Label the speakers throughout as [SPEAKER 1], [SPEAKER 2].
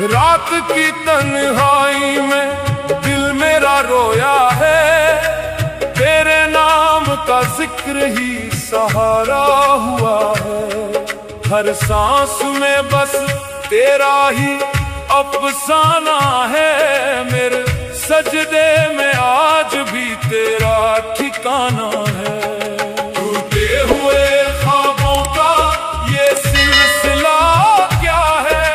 [SPEAKER 1] रात की तन्हाई में दिल मेरा रोया है, तेरे नाम का जिक्र ही सहारा हुआ है। हर सांस में बस तेरा ही अफसाना है, मेरे सजदे में आज भी तेरा ठिकाना है। टूटे हुए ख्वाबों का ये सिलसिला क्या है,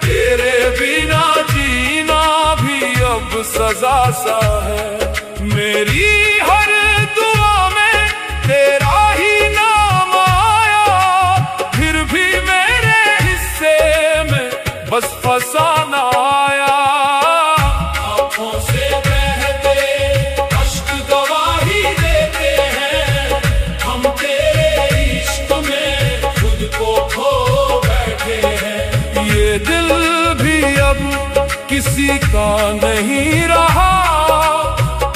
[SPEAKER 1] तेरे बिना जीना भी अब सजा सा है। मेरी हर दुआ में तेरा ही नाम आया, फिर भी मेरे हिस्से में बस फसाना आया। आँखों से बहते अश्क गवाही देते हैं, हम तेरे इश्क में खुद को खो बैठे हैं। ये दिल भी अब किसी का नहीं रहा,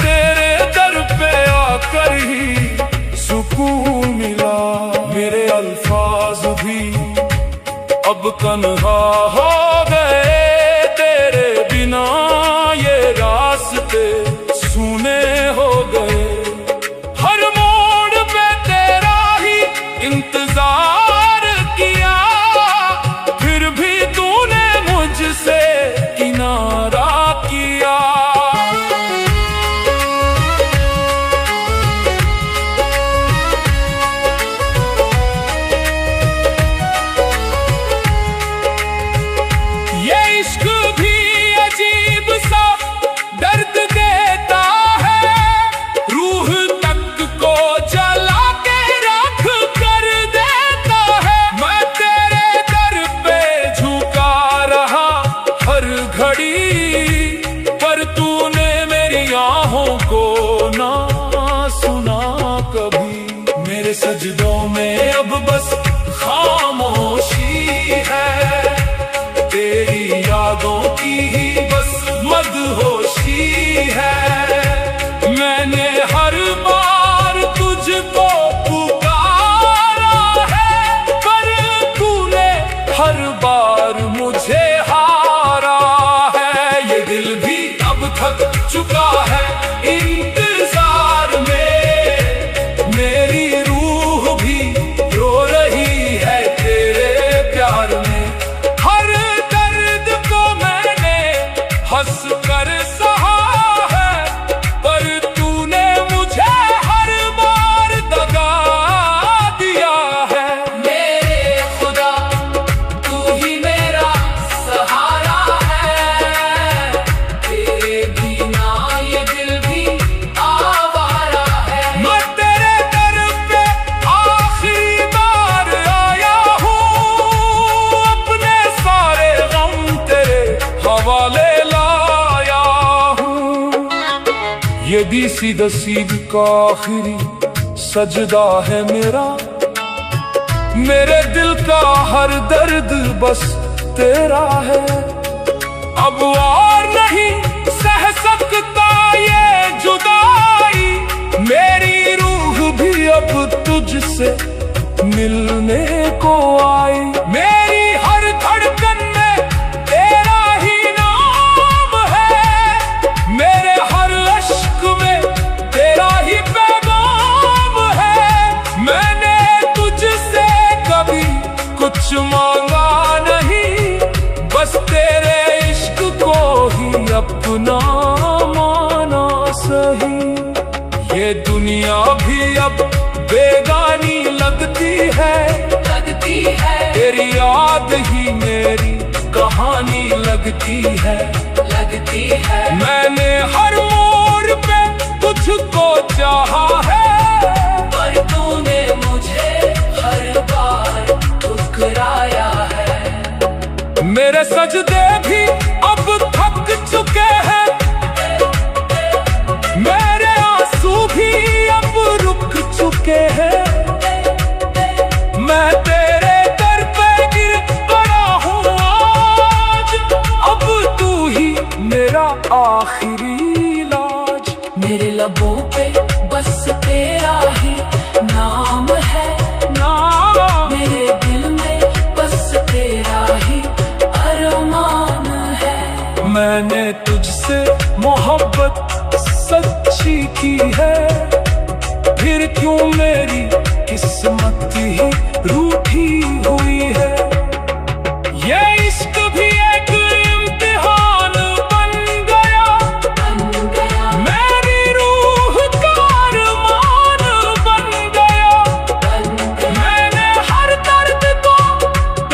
[SPEAKER 1] तेरे दर पे आकर ही सुकून मिला। मेरे अल्फाज भी अब तन्हा हो गए, तेरे बिना ये रास्ते सूने हो गए। हर मोड़ पे तेरा ही इंतजार किया, फिर भी तूने मुझसे किनारा किया। ये इश्क भी अजीब सा दर्द देता है, रूह तक को जला के राख कर देता है। मैं तेरे दर पे झुका रहा हर घड़ी, पर तूने मेरी आहों को ना सुना कभी। मेरे सजदों में अब बस खामोशी है, तेरी यादों की ही बस मदहोशी है। मैंने हर बार तुझको पुकारा है, पर तूने हर बार मुझे हारा है। ये दिल भी अब थक चुका है इंतजार में, मेरी रूह भी रो रही है तेरे प्यार में। हर दर्द को मैंने हंस कर सहा है, पर तूने मुझे हर बार दगा दिया है। मेरे खुदा तू ही मेरा सहारा है, तेरे बिना ये दिल भी आवारा है। मैं तेरे दर पे आखिरी बार आया हूँ, अपने सारे गम तेरे हवाले लाया हूँ। ये दी सीधा सीध का आखिरी सजदा है मेरा, मेरे दिल का हर दर्द बस तेरा है। अब और नहीं सह सकता ये जुदाई, मेरी रूह भी अब तुझसे मिलने को आई। मेरी हर धड़कन में तेरा ही नाम है, मेरे हर अश्क में तेरा ही पैगाम है। मैंने तुझसे कभी कुछ मांगा नहीं, बस तेरे इश्क को ही अपना माना सही। ये दुनिया भी अब बेगानी लगती है, तेरी लगती है मैंने हर मोड़ पे तुझको चाहा है,
[SPEAKER 2] पर तूने मुझे हर बार ठुकराया है।
[SPEAKER 1] मेरे सजदे भी अब थक चुके हैं, मेरे आंसू भी अब रुक चुके हैं। मैं तेरे दर पे गिर पड़ा हूँ आज, अब तू ही मेरा आखिरी इलाज।
[SPEAKER 2] मेरे लबों पे बस तेरा ही नाम है, मेरे दिल में बस तेरा ही अरमान है।
[SPEAKER 1] मैंने तुझसे मोहब्बत सच्ची की है, फिर क्यों मेरी किस्मत ही रूठी हुई है। ये इश्क भी एक इम्तिहान बन गया, मेरी रूह का अरमान बन गया। मैंने हर दर्द को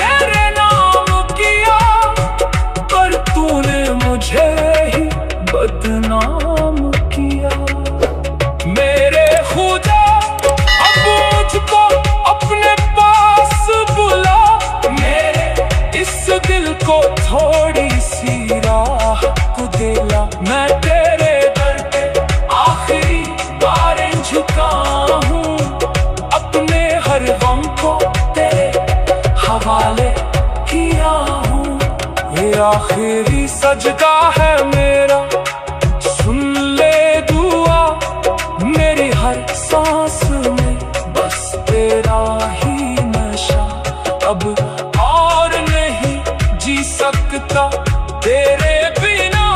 [SPEAKER 1] तेरे नाम किया, पर तूने मुझे ही बदनाम किया। मेरे खुदा अब मुझको अपने पास बुला, मेरे इस दिल को थोड़ी सी राहत दिला। मैं तेरे दर पे आखिरी बार झुका हूँ, अपने हर गम को तेरे हवाले किया हूँ। ये आखिरी सजदा है मेरा, सुन ले दुआ मेरी हर सांस में बस तेरा ही नशा। अब और नहीं जी सकता तेरे बिना,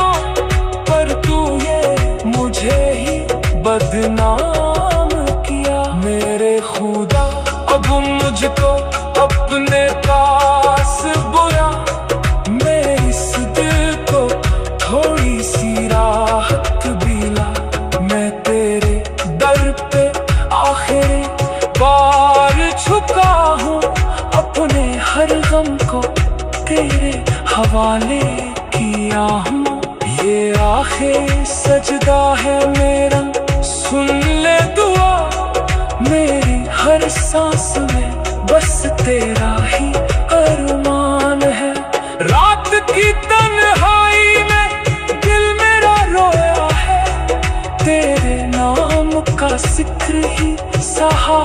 [SPEAKER 1] पर तूने मुझे ही बदनाम किया। मेरे खुदा अब मुझको अपने पास बुला, मैं इस दिल को थोड़ी सी राहत दिला। मैं तेरे दर पे आखिरी बार झुका हूँ, अपने हर गम को तेरे हवाले किया हूँ। ये आखिरी सजदा है मेरा, सुन ले दुआ मेरी हर सांस में बस तेरा ही अरमान है। रात की तन्हाई में दिल मेरा रोया है, तेरे नाम का जिक्र ही सहा